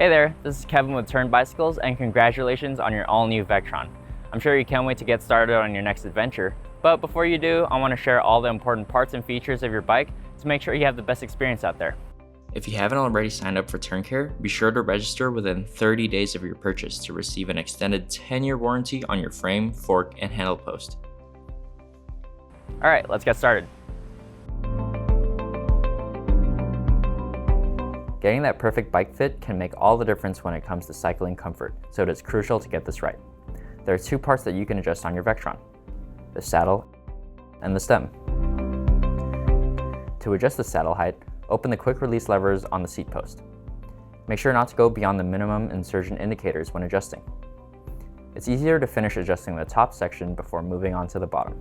Hey there, this is Kevin with Tern Bicycles, and congratulations on your all-new Vektron. I'm sure you can't wait to get started on your next adventure, but before you do, I want to share all the important parts and features of your bike to make sure you have the best experience out there. If you haven't already signed up for Tern Care, be sure to register within 30 days of your purchase to receive an extended 10-year warranty on your frame, fork, and handle post. Alright, let's get started. Getting that perfect bike fit can make all the difference when it comes to cycling comfort, so it is crucial to get this right. There are two parts that you can adjust on your Vektron: the saddle and the stem. To adjust the saddle height, open the quick release levers on the seat post. Make sure not to go beyond the minimum insertion indicators when adjusting. It's easier to finish adjusting the top section before moving on to the bottom.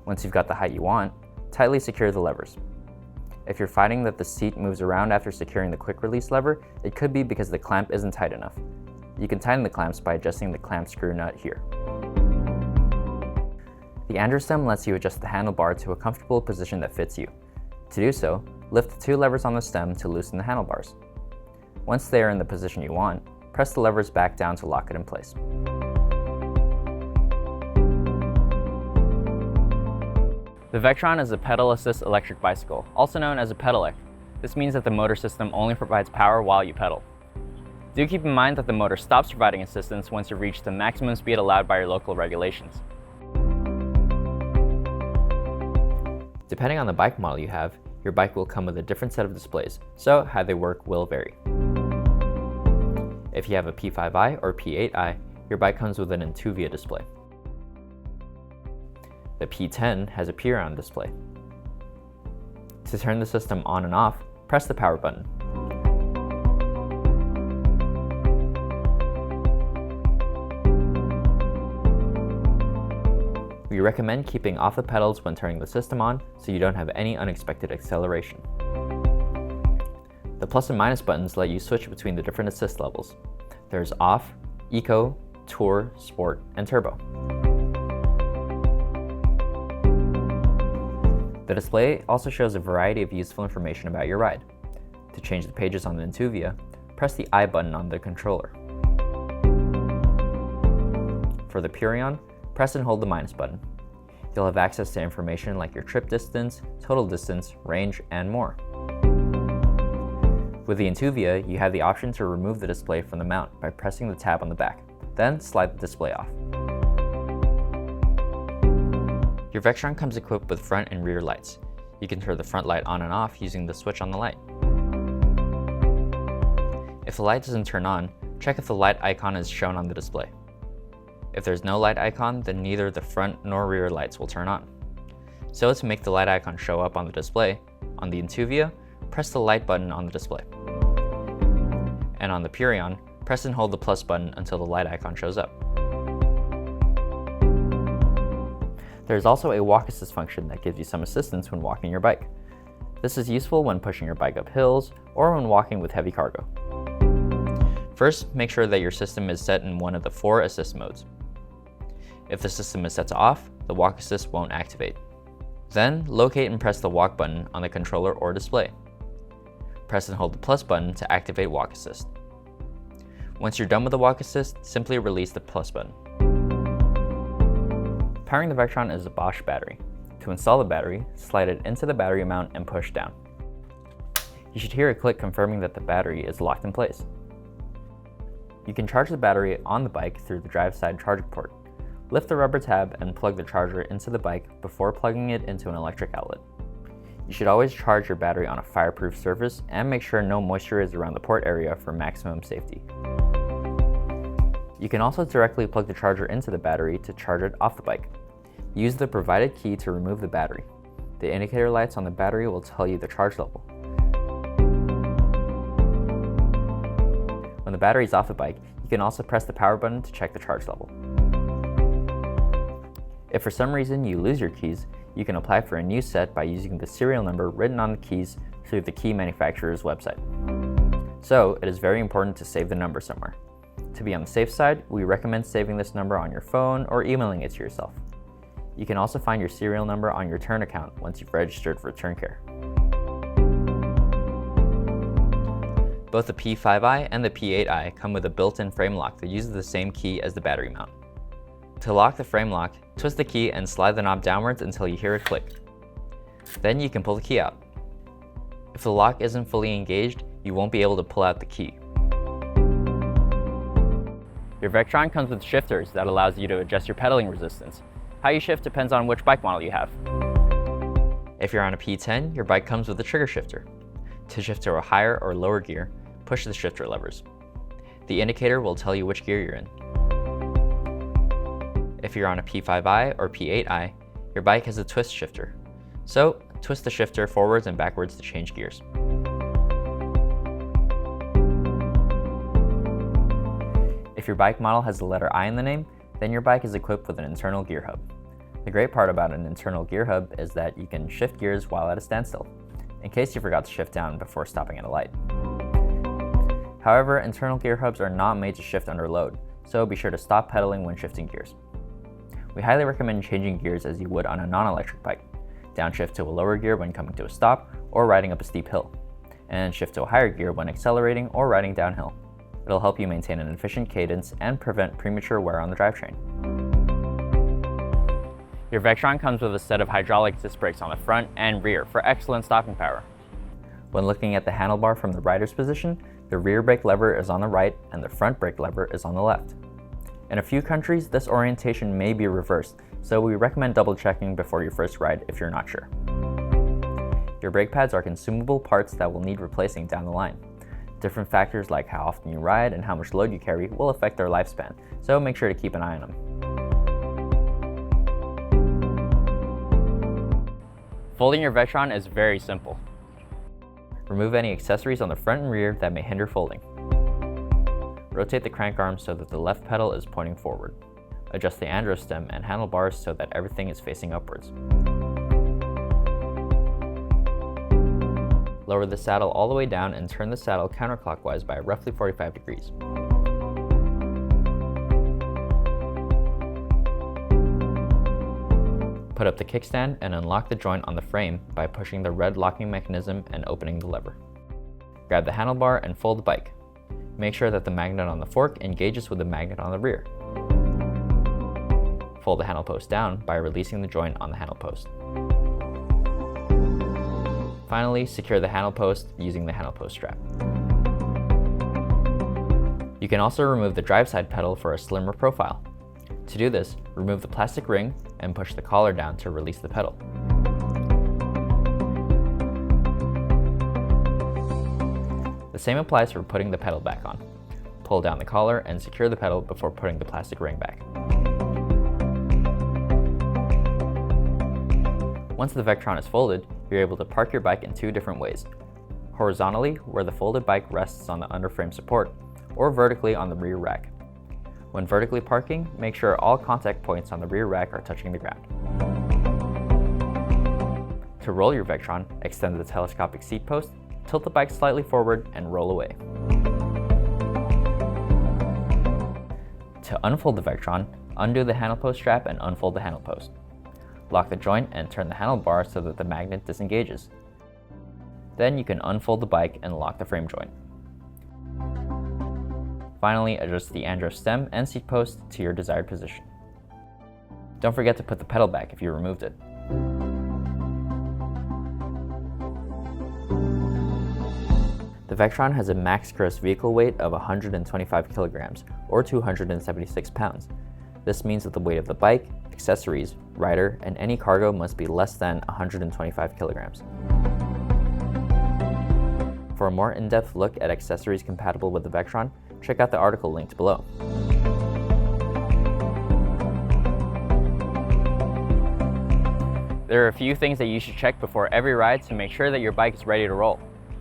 Once you've got the height you want, tightly secure the levers. If you're finding that the seat moves around after securing the quick release lever, it could be because the clamp isn't tight enough. You can tighten the clamps by adjusting the clamp screw nut here. The androstem lets you adjust the handlebar to a comfortable position that fits you. To do so, lift the two levers on the stem to loosen the handlebars. Once they are in the position you want, press the levers back down to lock it in place. The Vektron is a pedal assist electric bicycle, also known as a pedelec. This means that the motor system only provides power while you pedal. Do keep in mind that the motor stops providing assistance once you reach the maximum speed allowed by your local regulations. Depending on the bike model you have, your bike will come with a different set of displays, so how they work will vary. If you have a P5i or P8i, your bike comes with an Intuvia display. The P10 has a Piron display. To turn the system on and off, press the power button. We recommend keeping off the pedals when turning the system on so you don't have any unexpected acceleration. The plus and minus buttons let you switch between the different assist levels. There's off, eco, tour, sport, and turbo. The display also shows a variety of useful information about your ride. To change the pages on the Intuvia, press the I button on the controller. For the Piron, press and hold the minus button. You'll have access to information like your trip distance, total distance, range, and more. With the Intuvia, you have the option to remove the display from the mount by pressing the tab on the back, then slide the display off. Your Vektron comes equipped with front and rear lights. You can turn the front light on and off using the switch on the light. If the light doesn't turn on, check if the light icon is shown on the display. If there's no light icon, then neither the front nor rear lights will turn on. So to make the light icon show up on the display, on the Intuvia, press the light button on the display. And on the Piron, press and hold the plus button until the light icon shows up. There's also a walk assist function that gives you some assistance when walking your bike. This is useful when pushing your bike up hills or when walking with heavy cargo. First, make sure that your system is set in one of the 4 assist modes. If the system is set to off, the walk assist won't activate. Then, locate and press the walk button on the controller or display. Press and hold the plus button to activate walk assist. Once you're done with the walk assist, simply release the plus button. Powering the Vektron is a Bosch battery. To install the battery, slide it into the battery mount and push down. You should hear a click confirming that the battery is locked in place. You can charge the battery on the bike through the drive side charging port. Lift the rubber tab and plug the charger into the bike before plugging it into an electric outlet. You should always charge your battery on a fireproof surface and make sure no moisture is around the port area for maximum safety. You can also directly plug the charger into the battery to charge it off the bike. Use the provided key to remove the battery. The indicator lights on the battery will tell you the charge level. When the battery is off the bike, you can also press the power button to check the charge level. If for some reason you lose your keys, you can apply for a new set by using the serial number written on the keys through the key manufacturer's website. So, it is very important to save the number somewhere. To be on the safe side, we recommend saving this number on your phone or emailing it to yourself. You can also find your serial number on your Tern account once you've registered for Tern Care. Both the P5i and the P8i come with a built-in frame lock that uses the same key as the battery mount. To lock the frame lock, twist the key and slide the knob downwards until you hear a click. Then you can pull the key out. If the lock isn't fully engaged, you won't be able to pull out the key. Your Vektron comes with shifters that allows you to adjust your pedaling resistance. How you shift depends on which bike model you have. If you're on a P10, your bike comes with a trigger shifter. To shift to a higher or lower gear, push the shifter levers. The indicator will tell you which gear you're in. If you're on a P5i or P8i, your bike has a twist shifter. So, twist the shifter forwards and backwards to change gears. If your bike model has the letter I in the name, then your bike is equipped with an internal gear hub. The great part about an internal gear hub is that you can shift gears while at a standstill, in case you forgot to shift down before stopping at a light. However, internal gear hubs are not made to shift under load, so be sure to stop pedaling when shifting gears. We highly recommend changing gears as you would on a non-electric bike. Downshift to a lower gear when coming to a stop or riding up a steep hill, and shift to a higher gear when accelerating or riding downhill. It'll help you maintain an efficient cadence and prevent premature wear on the drivetrain. Your Vektron comes with a set of hydraulic disc brakes on the front and rear for excellent stopping power. When looking at the handlebar from the rider's position, the rear brake lever is on the right and the front brake lever is on the left. In a few countries, this orientation may be reversed, so we recommend double checking before your first ride if you're not sure. Your brake pads are consumable parts that will need replacing down the line. Different factors like how often you ride and how much load you carry will affect their lifespan, so make sure to keep an eye on them. Folding your Vektron is very simple. Remove any accessories on the front and rear that may hinder folding. Rotate the crank arm so that the left pedal is pointing forward. Adjust the andro stem and handlebars so that everything is facing upwards. Lower the saddle all the way down and turn the saddle counterclockwise by roughly 45 degrees. Put up the kickstand and unlock the joint on the frame by pushing the red locking mechanism and opening the lever. Grab the handlebar and fold the bike. Make sure that the magnet on the fork engages with the magnet on the rear. Fold the handle post down by releasing the joint on the handle post. Finally, secure the handle post using the handle post strap. You can also remove the drive side pedal for a slimmer profile. To do this, remove the plastic ring and push the collar down to release the pedal. The same applies for putting the pedal back on. Pull down the collar and secure the pedal before putting the plastic ring back. Once the Vektron is folded, you're able to park your bike in two different ways. Horizontally, where the folded bike rests on the underframe support, or vertically on the rear rack. When vertically parking, make sure all contact points on the rear rack are touching the ground. To roll your Vektron, extend the telescopic seat post, tilt the bike slightly forward, and roll away. To unfold the Vektron, undo the handle post strap and unfold the handle post. Lock the joint and turn the handlebar so that the magnet disengages. Then you can unfold the bike and lock the frame joint. Finally, adjust the andro stem and seat post to your desired position. Don't forget to put the pedal back if you removed it. The Vektron has a max gross vehicle weight of 125 kilograms, or 276 pounds. This means that the weight of the bike, accessories, rider, and any cargo must be less than 125 kilograms. For a more in-depth look at accessories compatible with the Vektron, check out the article linked below. There are a few things that you should check before every ride to make sure that your bike is ready to roll.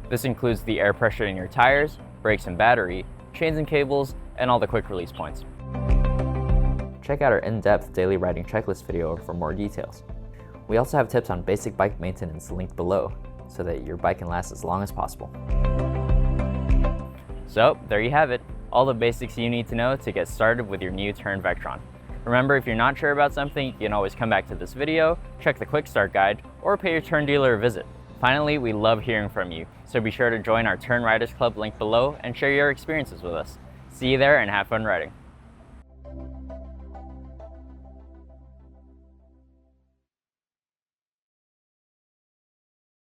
This includes the air pressure in your tires, brakes and battery, chains and cables, and all the quick release points. Check out our in-depth daily riding checklist video for more details. We also have tips on basic bike maintenance linked below, so that your bike can last as long as possible. So, there you have it, all the basics you need to know to get started with your new Tern Vektron. Remember, if you're not sure about something, you can always come back to this video, check the quick start guide, or pay your Tern dealer a visit. Finally, we love hearing from you, so be sure to join our Tern Riders Club link below and share your experiences with us. See you there and have fun riding.